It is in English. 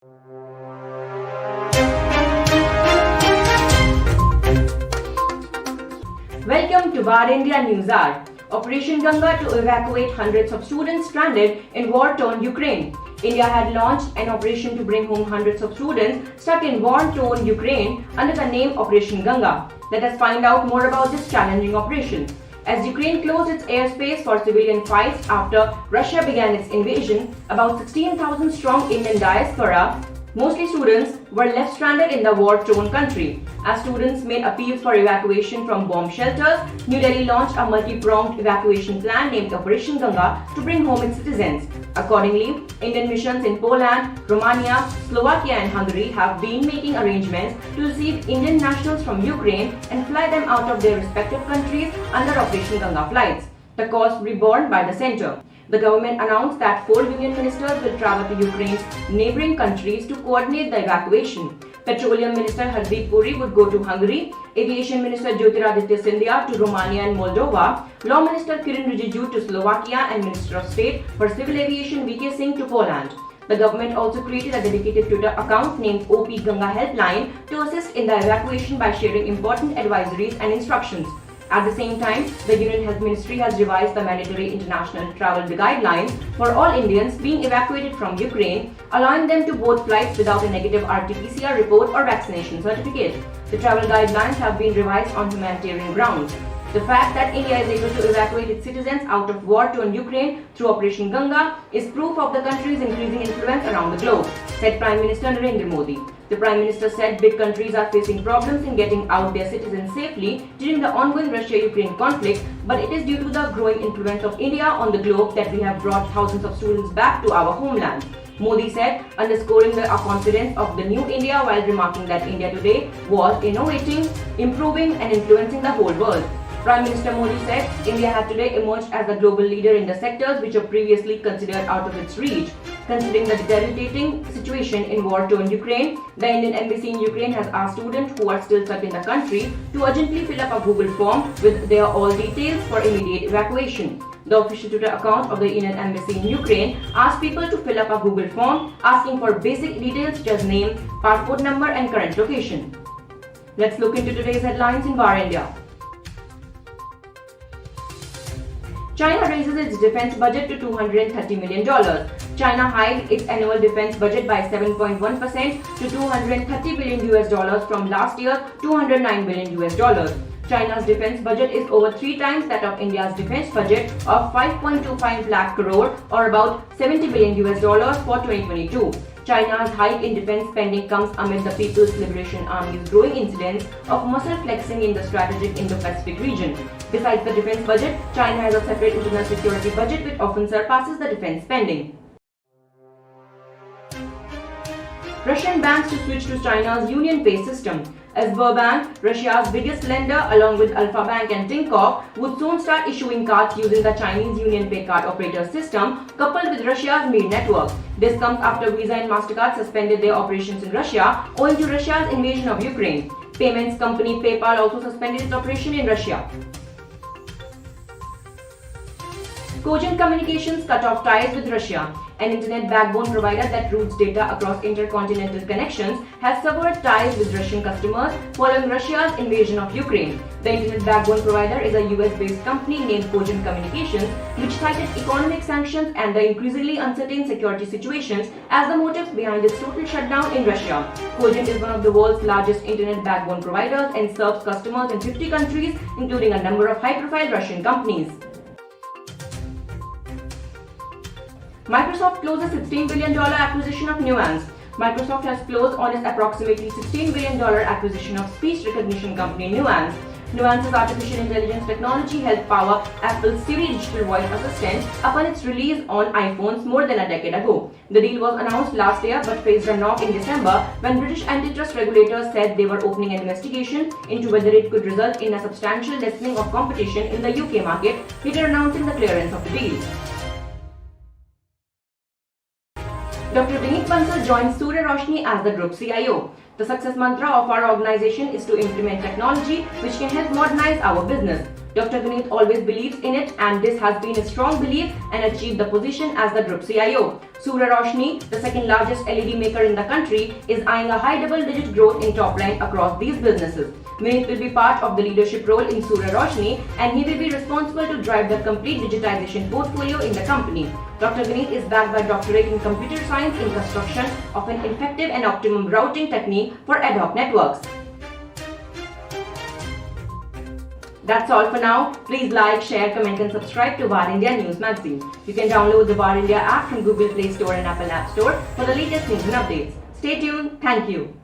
Welcome to VARINDIA News Hour. Operation Ganga to evacuate hundreds of students stranded in war-torn Ukraine. India had launched an operation to bring home hundreds of students stuck in war-torn Ukraine under the name Operation Ganga. Let us find out more about this challenging operation. As Ukraine closed its airspace for civilian flights after Russia began its invasion, about 16,000 strong Indian diaspora, mostly students, were left stranded in the war-torn country. As students made appeals for evacuation from bomb shelters, New Delhi launched a multi-pronged evacuation plan named Operation Ganga to bring home its citizens. Accordingly, Indian missions in Poland, Romania, Slovakia and Hungary have been making arrangements to receive Indian nationals from Ukraine and fly them out of their respective countries under Operation Ganga flights. The cost will be borne by the centre. The government announced that 4 union ministers will travel to Ukraine's neighbouring countries to coordinate the evacuation. Petroleum Minister Hardeep Puri would go to Hungary, Aviation Minister Jyotiraditya Scindia to Romania and Moldova, Law Minister Kiren Rijiju to Slovakia and Minister of State for Civil Aviation VK Singh to Poland. The government also created a dedicated Twitter account named OP Ganga Helpline to assist in the evacuation by sharing important advisories and instructions. At the same time, the Union Health Ministry has revised the mandatory international travel guidelines for all Indians being evacuated from Ukraine, allowing them to board flights without a negative RT-PCR report or vaccination certificate. The travel guidelines have been revised on humanitarian grounds. The fact that India is able to evacuate its citizens out of war-torn Ukraine through Operation Ganga is proof of the country's increasing influence around the globe, said Prime Minister Narendra Modi. The Prime Minister said big countries are facing problems in getting out their citizens safely during the ongoing Russia-Ukraine conflict, but it is due to the growing influence of India on the globe that we have brought thousands of students back to our homeland. Modi said, underscoring the confidence of the new India while remarking that India today was innovating, improving and influencing the whole world. Prime Minister Modi said India had today emerged as a global leader in the sectors which were previously considered out of its reach. Considering the deteriorating situation in war-torn Ukraine, the Indian Embassy in Ukraine has asked students who are still stuck in the country to urgently fill up a Google form with their all details for immediate evacuation. The official Twitter account of the Indian Embassy in Ukraine asked people to fill up a Google form asking for basic details such as name, passport number and current location. Let's look into today's headlines in VAR India. China raises its defense budget to $230 million. China hiked its annual defense budget by 7.1% to $230 billion from last year's $209 billion. China's defense budget is over 3 times that of India's defense budget of 5.25 lakh crore or about $70 billion for 2022. China's hike in defense spending comes amid the People's Liberation Army's growing incidents of muscle flexing in the strategic Indo-Pacific region. Besides the defense budget, China has a separate internal security budget which often surpasses the defense spending. Russian banks to switch to China's UnionPay system. As Sberbank, Russia's biggest lender along with Alfa Bank and Tinkoff, would soon start issuing cards using the Chinese UnionPay card operator system coupled with Russia's Mir network. This comes after Visa and MasterCard suspended their operations in Russia owing to Russia's invasion of Ukraine. Payments company PayPal also suspended its operation in Russia. Cogent Communications cut off ties with Russia. An internet backbone provider that routes data across intercontinental connections has severed ties with Russian customers following Russia's invasion of Ukraine. The internet backbone provider is a US-based company named Cogent Communications, which cited economic sanctions and the increasingly uncertain security situations as the motives behind its total shutdown in Russia. Cogent is one of the world's largest internet backbone providers and serves customers in 50 countries, including a number of high-profile Russian companies. Microsoft closes $16 billion acquisition of Nuance. Microsoft has closed on its approximately $16 billion acquisition of speech recognition company Nuance. Nuance's artificial intelligence technology helped power Apple's Siri digital voice assistant upon its release on iPhones more than a decade ago. The deal was announced last year but faced a knock in December when British antitrust regulators said they were opening an investigation into whether it could result in a substantial lessening of competition in the UK market, later announcing the clearance of the deal. Dr. Vineet Bansal joins Surya Roshni as the group CIO. The success mantra of our organization is to implement technology which can help modernize our business. Dr. Vineet always believes in it, and this has been a strong belief and achieved the position as the group CIO. Surya Roshni, the second largest LED maker in the country, is eyeing a high double-digit growth in top line across these businesses. Vineet will be part of the leadership role in Surya Roshni, and he will be responsible to drive the complete digitization portfolio in the company. Dr. Vineet is backed by doctorate in computer science in construction of an effective and optimum routing technique for ad hoc networks. That's all for now. Please like, share, comment and subscribe to VARINDIA News Magazine. You can download the VARINDIA app from Google Play Store and Apple App Store for the latest news and updates. Stay tuned. Thank you.